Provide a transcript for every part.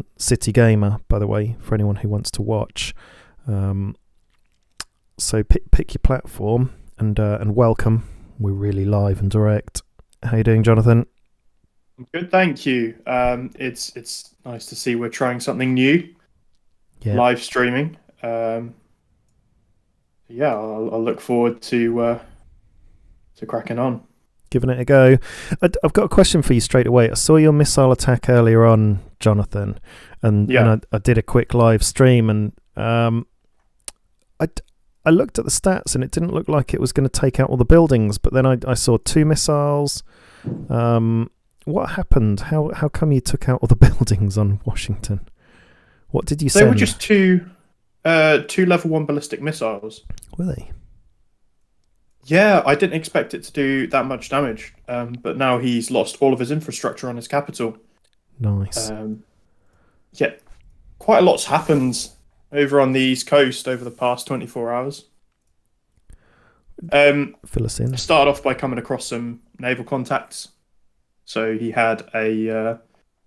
on City Gamer, by the way, for anyone who wants to watch. So pick your platform and welcome. We're really live and direct. How you doing, Jonathan? Good, thank you. It's nice to see we're trying something new, Yeah, live streaming. Yeah, I'll look forward to cracking on. giving it a go. I've got a question for you straight away. I saw your missile attack earlier on, Jonathan, and Yeah. I did a quick live stream, and I looked at the stats, and it didn't look like it was going to take out all the buildings. But then I saw 2 missiles. What happened? How come you took out all the buildings on Washington? What did you They were send? just two level 1 ballistic missiles. Were they? Yeah, I didn't expect it to do that much damage. But now he's lost all of his infrastructure on his capital. Nice. Yeah, quite a lot's happened over on the East Coast over the past 24 hours. Fill us in. Started off by coming across some naval contacts. So he had a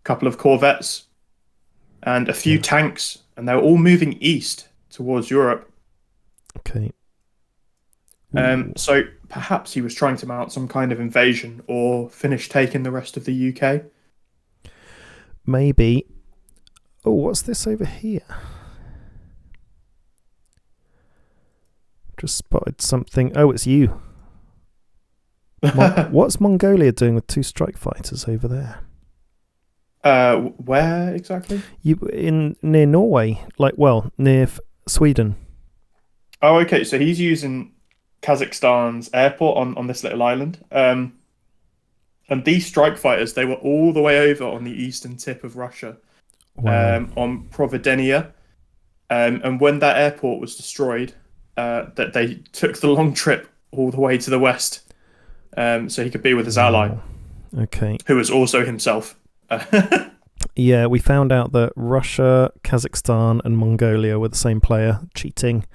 couple of corvettes and a few tanks, and they were all moving east towards Europe. Okay. So perhaps he was trying to mount some kind of invasion or finish taking the rest of the UK. Maybe. Oh, what's this over here? Just spotted something. Oh, it's you. What's Mongolia doing with 2 strike fighters over there? Where exactly? You near Norway, near Sweden. Oh, okay. So he's using Kazakhstan's airport on this little island. And these strike fighters, they were all the way over on the eastern tip of Russia, Wow. on Providenia. And when that airport was destroyed, that they took the long trip all the way to the west, so he could be with his ally, Wow. Okay. who was also himself. Yeah, we found out that Russia, Kazakhstan, and Mongolia were the same player cheating.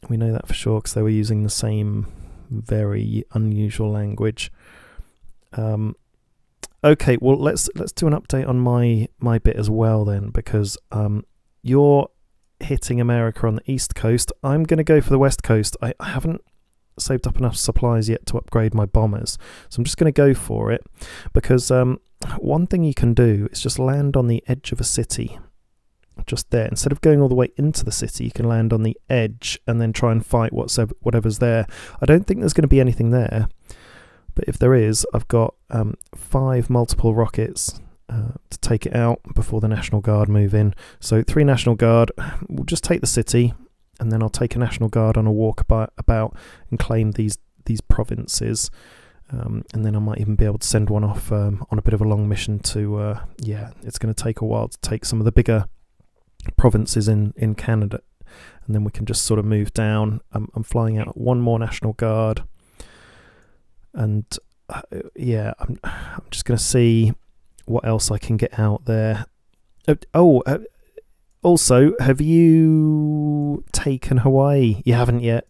We know that for sure because they were using the same very unusual language. Okay, well let's do an update on my bit as well then, because you're hitting America on the East Coast. I'm going to go for the West Coast. I haven't saved up enough supplies yet to upgrade my bombers, so I'm just going to go for it, because one thing you can do is just land on the edge of a city, just there. Instead of going all the way into the city, you can land on the edge and then try and fight whatever's there. I don't think there's going to be anything there, but if there is, I've got 5 multiple rockets to take it out before the National Guard move in. So 3 National Guard, we'll just take the city, and then I'll take a National Guard on a walk about and claim these provinces. And then I might even be able to send one off on a bit of a long mission to, it's going to take a while to take some of the bigger provinces in Canada. And then we can just sort of move down. I'm flying out 1 more National Guard. And I'm just going to see what else I can get out there. Also, have you taken Hawaii? You haven't yet.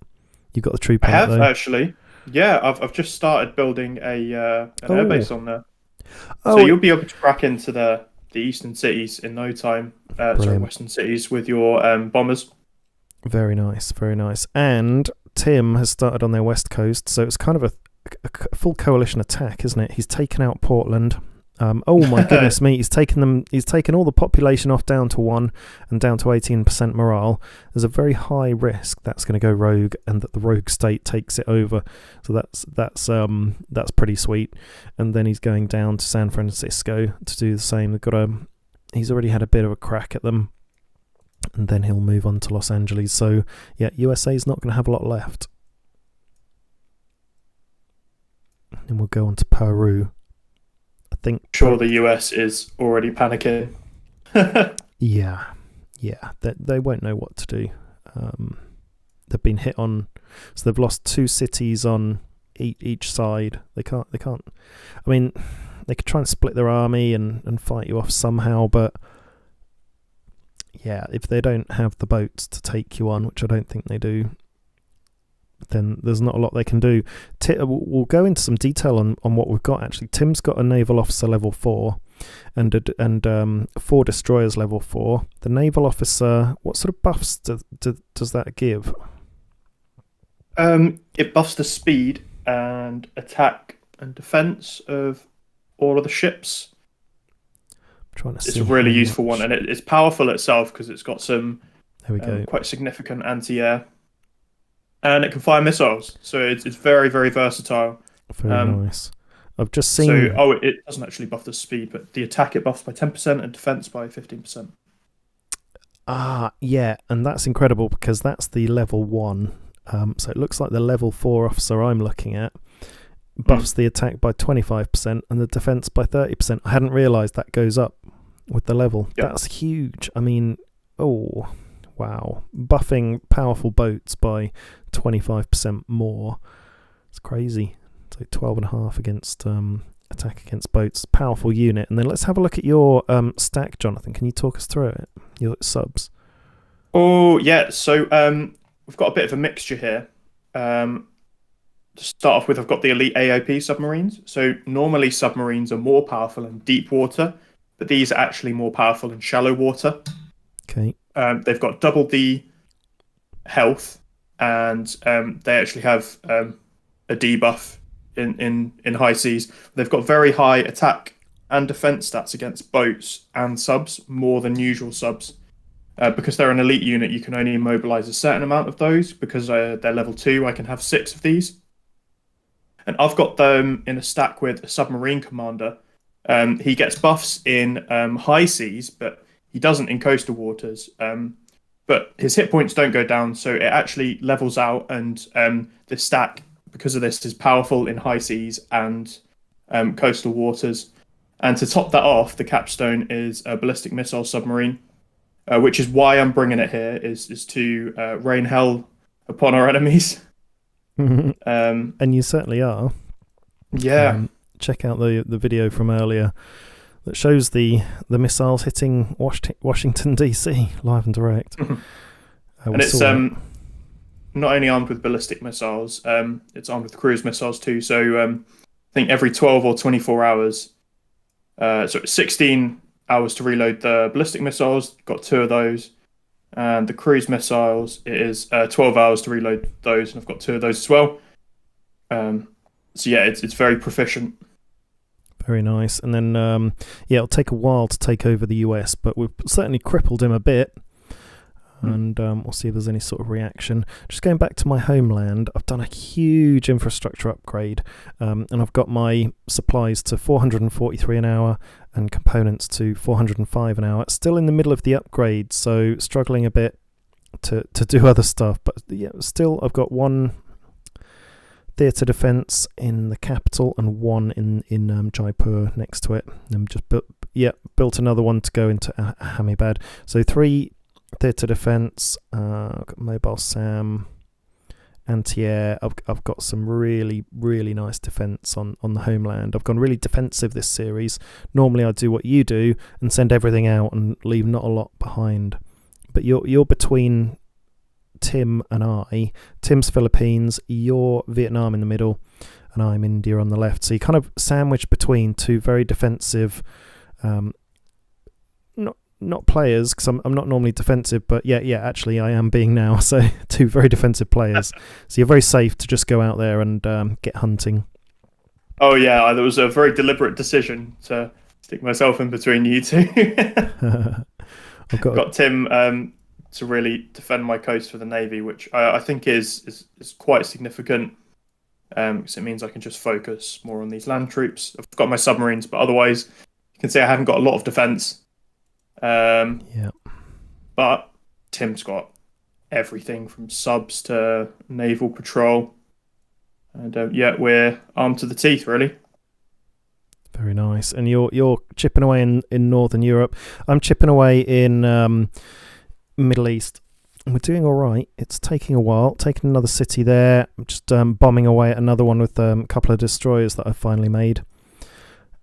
You've got the troop I out have though. actually. Yeah, I've just started building an airbase on there, so Oh, you'll be able to crack into the eastern cities in no time. Sorry, brilliant. western cities with your bombers. Very nice, very nice. And Tim has started on their west coast, so it's kind of a full coalition attack, isn't it? He's taken out Portland. Oh my goodness me! He's taken all the population off down to 1 and down to 18% morale. There's a very high risk that's going to go rogue, and that the rogue state takes it over. So that's pretty sweet. And then he's going down to San Francisco to do the same. He's already had a bit of a crack at them, and then he'll move on to Los Angeles. So yeah, USA's not going to have a lot left. And we'll go on to Peru. I think. Sure, the US is already panicking. Yeah. They won't know what to do. They've been hit on, so they've lost 2 cities on each side. They can't. I mean, they could try and split their army and fight you off somehow, but yeah, if they don't have the boats to take you on, which I don't think they do, then there's not a lot they can do. We'll go into some detail on what we've got, actually. Tim's got a naval officer level 4, and 4 destroyers level 4. The naval officer, what sort of buffs does that give? It buffs the speed and attack and defense of all of the ships. It's a really useful one, and it's powerful itself because it's got some quite significant anti-air, and it can fire missiles, so it's very, very versatile. Very nice. I've just seen. So, it doesn't actually buff the speed, but the attack it buffs by 10% and defense by 15%. Yeah, and that's incredible because that's the level 1. So it looks like the level 4 officer I'm looking at buffs the attack by 25% and the defense by 30%. I hadn't realised that goes up with the level. Yep. That's huge. I mean, oh, wow. Buffing powerful boats by 25% more. It's crazy. So 12.5 against attack against boats. Powerful unit. And then let's have a look at your stack, Jonathan. Can you talk us through it? Your subs. Oh, yeah. So we've got a bit of a mixture here. To start off with, I've got the elite AOP submarines. So normally submarines are more powerful in deep water, but these are actually more powerful in shallow water. Okay. They've got double the health, and they actually have a debuff in high seas. They've got very high attack and defense stats against boats and subs, more than usual subs. Because they're an elite unit, you can only mobilize a certain amount of those. Because they're level 2, I can have 6 of these. And I've got them in a stack with a submarine commander. He gets buffs in high seas, but he doesn't in coastal waters. But his hit points don't go down, so it actually levels out. And the stack, because of this, is powerful in high seas and coastal waters. And to top that off, the capstone is a ballistic missile submarine. Which is why I'm bringing it here, is to rain hell upon our enemies. And you certainly are. Yeah. Check out the video from earlier that shows the missiles hitting Washington DC live and direct. And it's not only armed with ballistic missiles, it's armed with cruise missiles too. So I think every 12 or 24 hours, so it's 16 hours to reload the ballistic missiles, got 2 of those. And the cruise missiles, it is 12 hours to reload those, and I've got 2 of those as well. So yeah, it's very proficient. Very nice. And then, it'll take a while to take over the US, but we've certainly crippled him a bit. And we'll see if there's any sort of reaction. Just going back to my homeland, I've done a huge infrastructure upgrade, and I've got my supplies to 443 an hour and components to 405 an hour. Still in the middle of the upgrade, so struggling a bit to do other stuff. But yeah, still I've got 1 theatre defence in the capital and 1 in Jaipur next to it. And just built another one to go into Ahmedabad. So 3 theatre defence, got mobile SAM, anti-air. I've got some really, really nice defence on the homeland. I've gone really defensive this series. Normally I do what you do and send everything out and leave not a lot behind. But you're between Tim and I. Tim's Philippines, you're Vietnam in the middle, and I'm India on the left. So you kind of sandwich between 2 very defensive, not players, because I'm not normally defensive, but yeah, actually I am being now. So 2 very defensive players. So you're very safe to just go out there and get hunting. Oh yeah, there was a very deliberate decision to stick myself in between you 2. I've got Tim to really defend my coast for the Navy, which I think is quite significant, because it means I can just focus more on these land troops. I've got my submarines, but otherwise you can say I haven't got a lot of defense. But Tim's got everything from subs to naval patrol, and we're armed to the teeth, really. Very nice. And you're chipping away in Northern Europe. I'm chipping away in Middle East. We're doing all right. It's taking a while. Taking another city there. I'm just bombing away at another one with a couple of destroyers that I've finally made,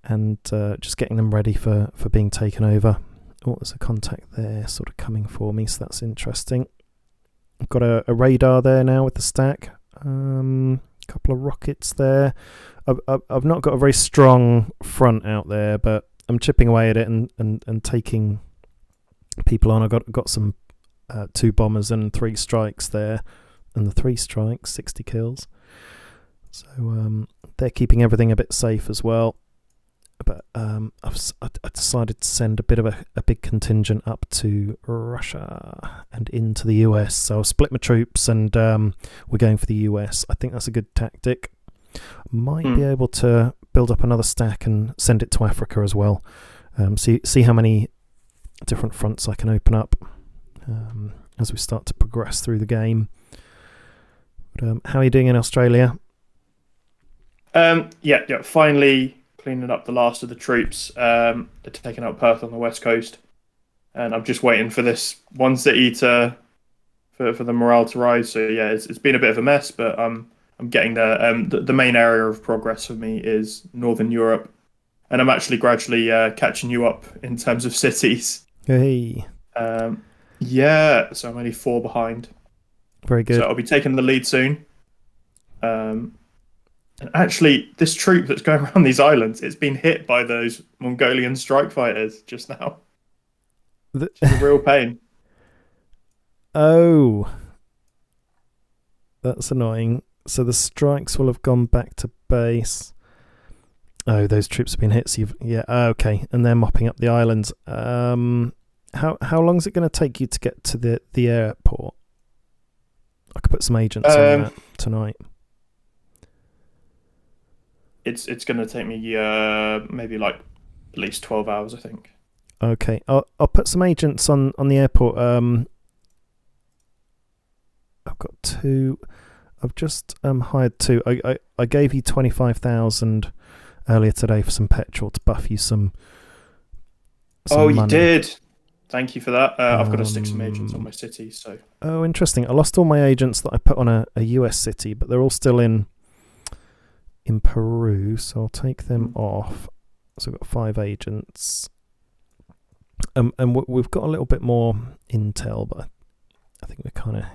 and just getting them ready for being taken over. Oh, there's a contact there sort of coming for me, so that's interesting. I've got a radar there now with the stack. Couple of rockets there. I've not got a very strong front out there, but I'm chipping away at it and taking people on. I got some 2 bombers and 3 strikes there, and the 3 strikes 60 kills. So they're keeping everything a bit safe as well. But I decided to send a bit of a big contingent up to Russia and into the US. So I'll split my troops and we're going for the US. I think that's a good tactic. Might be able to build up another stack and send it to Africa as well. See how many different fronts I can open up as we start to progress through the game. But, how are you doing in Australia? Yeah, finally cleaning up the last of the troops. They're taking out Perth on the west coast, and I'm just waiting for this one city for the morale to rise. So yeah, it's been a bit of a mess, but I'm getting there. The main area of progress for me is Northern Europe, and I'm actually gradually catching you up in terms of cities. Hey. Yeah, so I'm only 4 behind. Very good. So I'll be taking the lead soon. And actually, this troop that's going around these islands, it's been hit by those Mongolian strike fighters just now. It's a real pain. Oh. That's annoying. So the strikes will have gone back to base. Oh, those troops have been hit. So okay. And they're mopping up the islands. How long is it going to take you to get to the airport? I could put some agents on that tonight. It's going to take me maybe like at least 12 hours, I think. Okay, I'll put some agents on the airport. I've got 2. I've just hired 2. I gave you 25,000 earlier today for some petrol to buff you some money. You did. Thank you for that. I've got to stick some agents on my city. So. Oh, interesting. I lost all my agents that I put on a US city, but they're all still in Peru, so I'll take them off. So we've got 5 agents. And we've got a little bit more intel, but I think we're kind of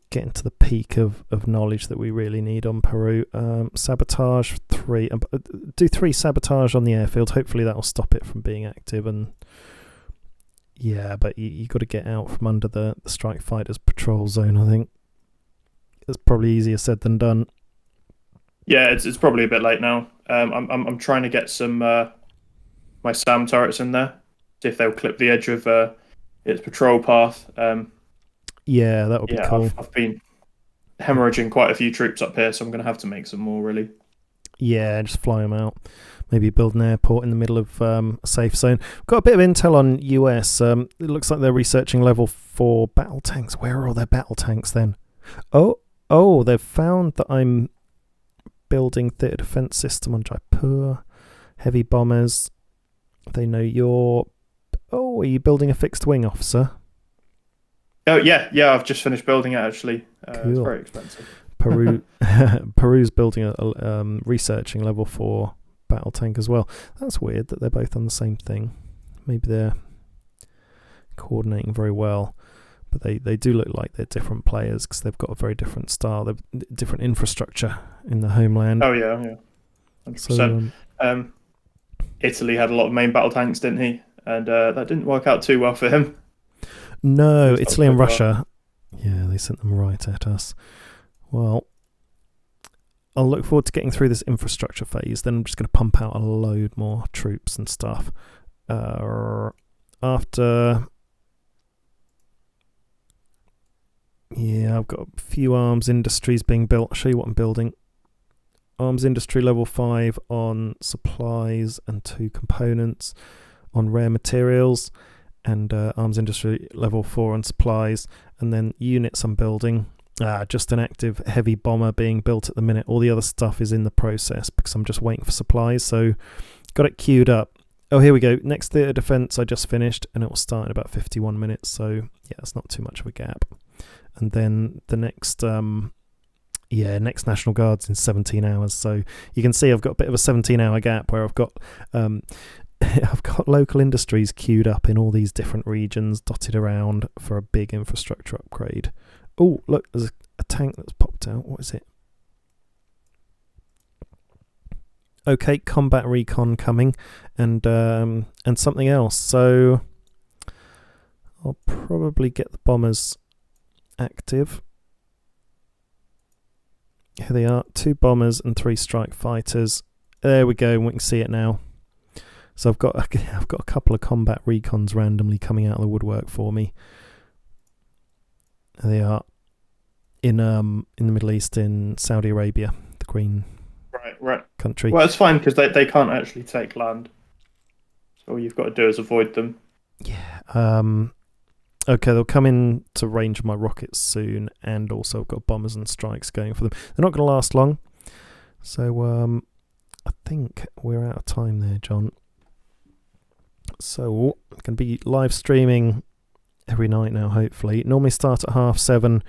getting to the peak of knowledge that we really need on Peru. Sabotage 3. Do 3 sabotage on the airfield. Hopefully that will stop it from being active. And yeah, but you got to get out from under the strike fighters patrol zone, I think. It's probably easier said than done. Yeah, it's probably a bit late now. I'm trying to get some my SAM turrets in there, see if they'll clip the edge of its patrol path. Yeah, that would be cool. I've been hemorrhaging quite a few troops up here, so I'm going to have to make some more, really. Yeah, just fly them out. Maybe build an airport in the middle of a safe zone. Got a bit of intel on US. It looks like they're researching level 4 battle tanks. Where are all their battle tanks then? Oh, they've found that I'm building theatre defence system on Jaipur. Heavy bombers. They know you're... Oh, are you building a fixed wing, officer? Oh, yeah, I've just finished building it, actually. Cool. It's very expensive. Peru's building a researching level 4 battle tank as well. That's weird that they're both on the same thing. Maybe they're coordinating very well. But they do look like they're different players because they've got a very different style. They've different infrastructure in the homeland. Oh, yeah. 100%. So, Italy had a lot of main battle tanks, didn't he? And that didn't work out too well for him. No, Italy and Russia. Yeah, they sent them right at us. Well, I'll look forward to getting through this infrastructure phase. Then I'm just going to pump out a load more troops and stuff. After... Yeah, I've got a few arms industries being built. I'll show you what I'm building. Arms industry level 5 on supplies and 2 components on rare materials, and arms industry level 4 on supplies, and then units I'm building. Just an active heavy bomber being built at the minute. All the other stuff is in the process because I'm just waiting for supplies, so got it queued up. Oh, here we go. Next theatre defence I just finished, and it will start in about 51 minutes, so yeah, it's not too much of a gap. And then the next next National Guard's in 17 hours. So you can see I've got a bit of a 17-hour gap where I've got I've got local industries queued up in all these different regions, dotted around for a big infrastructure upgrade. Oh, look, there's a tank that's popped out. What is it? Okay, combat recon coming, and something else. So I'll probably get the bombers active. Here they are, 2 bombers and 3 strike fighters. There we go, and we can see it now. So I've got a couple of combat recons randomly coming out of the woodwork for me. There they are in the Middle East, in Saudi Arabia, the green right country. Well, it's fine because they can't actually take land. So all you've got to do is avoid them. Yeah. Okay, they'll come in to range of my rockets soon, and also I've got bombers and strikes going for them. They're not going to last long, so I think we're out of time there, John. So I'm going to be live streaming every night now, hopefully. Normally start at 7:30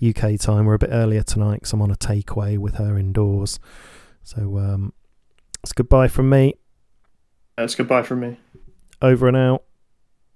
UK time. We're a bit earlier tonight because I'm on a takeaway with her indoors. So it's goodbye from me. It's goodbye from me. Over and out.